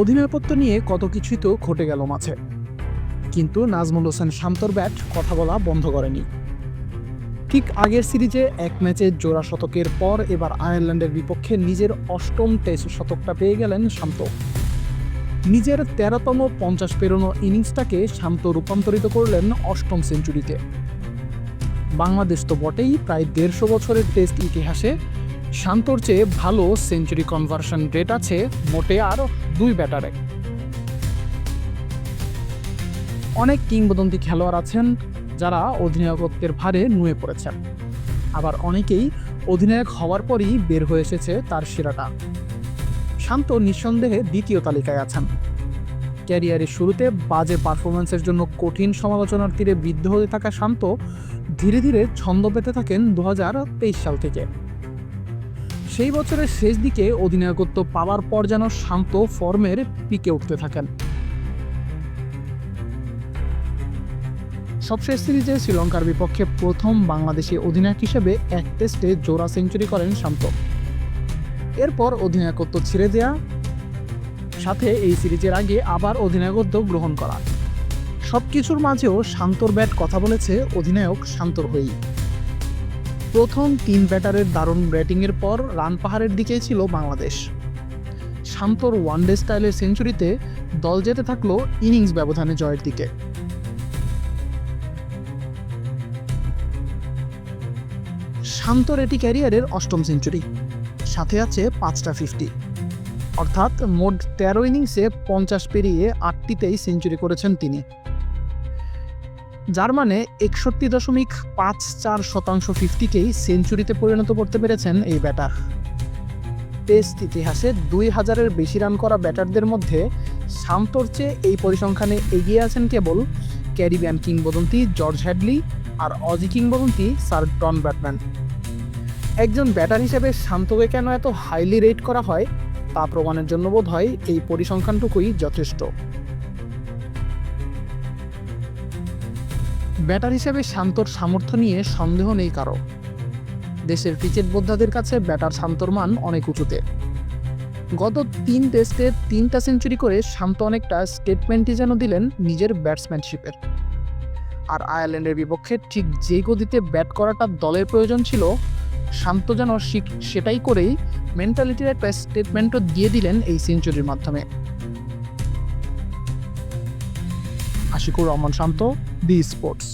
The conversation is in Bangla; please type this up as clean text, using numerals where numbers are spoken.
অধিনায়কত্ব নিয়ে কত কিছুই তো ঘটে গেল মাঝে, কিন্তু নাজমুল হোসেন শান্তর ব্যাট কথা বলা বন্ধ করেনি। ঠিক আগের সিরিজে এক ম্যাচে জোড়া শতকের পর এবার আয়ারল্যান্ডের বিপক্ষে নিজের অষ্টম টেস্ট শতকটা পেয়ে গেলেন শান্ত। নিজের ১৩তম ৫০ পেরোনো ইনিংসটাকে শান্ত রূপান্তরিত করলেন অষ্টম সেঞ্চুরিতে। বাংলাদেশ তো বটেই, প্রায় ১৫০ বছরের টেস্ট ইতিহাসে শান্তর চেয়ে ভালো সেঞ্চুরি কনভার্সন রেট আছে মোটে আর দুই ব্যাটারে। অনেক কিংবদন্তি খেলোয়াড় আছেন যারা অধিনায়কত্বের ভারে নুয়ে পড়েছেন, আবার অনেকেই অধিনায়ক হওয়ার পরই বের হয়ে এসেছে তার সেরাটা। শান্ত নিঃসন্দেহে দ্বিতীয় তালিকায় আছেন। ক্যারিয়ারের শুরুতে বাজে পারফরমেন্সের জন্য কঠিন সমালোচনার তীরে বিদ্ধ হতে থাকা শান্ত ধীরে ধীরে ছন্দ পেতে থাকেন ২০২৩ সাল থেকে। সেই বছরের শেষ দিকে অধিনায়কত্ব পাওয়ার পর যেন শান্ত ফর্মের পিকে উঠতে থাকেন। সবশেষ সিরিজে শ্রীলঙ্কার বিপক্ষে প্রথম বাংলাদেশি অধিনায়ক হিসেবে এক টেস্টে জোড়া সেঞ্চুরি করেন শান্ত। এরপর অধিনায়কত্ব ছেড়ে দেয়া, সাথে এই সিরিজের আগে আবার অধিনায়কত্ব গ্রহণ করা, সবকিছুর মাঝেও শান্তর ব্যাট কথা বলেছে অধিনায়ক শান্তর হয়েই। প্রথম ৩ ব্যাটারের দারুণ ব্যাটিংয়ের পর রান পাহাড়ের দিকেই ছিল বাংলাদেশ। শান্তর ওয়ানডে স্টাইলের সেঞ্চুরিতে দল যেতে থাকলো ইনিংস ব্যবধানে জয়ের দিকে। শান্তর এটি ক্যারিয়ারের অষ্টম সেঞ্চুরি, সাথে আছে ৫টা ৫০, অর্থাৎ মোট ১৩ ইনিংসে ৫০ পেরিয়ে ৮টিতেই সেঞ্চুরি করেছেন তিনি, যার মানে ৬১.৫৪% ৫০কেই সেঞ্চুরিতে পরিণত করতে পেরেছেন এই ব্যাটার। টেস্ট ইতিহাসে ২০০০-এর বেশি রান করা ব্যাটারদের মধ্যে শান্তর চেয়ে এই পরিসংখ্যানে এগিয়ে আছেন কেবল ক্যারিবিয়ান কিংবদন্তি জর্জ হ্যাডলি আর অজি কিংবদন্তি স্যার ডন ব্র্যাডম্যান। একজন ব্যাটার হিসেবে শান্তকে কেন এত হাইলি রেট করা হয় তা প্রমাণের জন্য বোধ হয় এই পরিসংখ্যানটুকুই যথেষ্ট। ব্যাটার হিসেবে শান্তর সামর্থ্য নিয়ে সন্দেহ নেই কারো। দেশের ক্রিকেট বোদ্ধাদের কাছে ব্যাটার শান্তর মান অনেক উঁচুতে। গত ৩ টেস্টে ৩টা সেঞ্চুরি করে শান্ত অনেকটা স্টেটমেন্টই যেন দিলেন নিজের ব্যাটসম্যানশিপের। আর আয়ারল্যান্ডের বিপক্ষে ঠিক যে গতিতে ব্যাট করাটা দলের প্রয়োজন ছিল, শান্ত যেন সেটাই করেই মেন্টালিটির একটা স্টেটমেন্টও দিয়ে দিলেন এই সেঞ্চুরির মাধ্যমে। আশিকুর রহমান শান্ত, দি স্পোর্টস।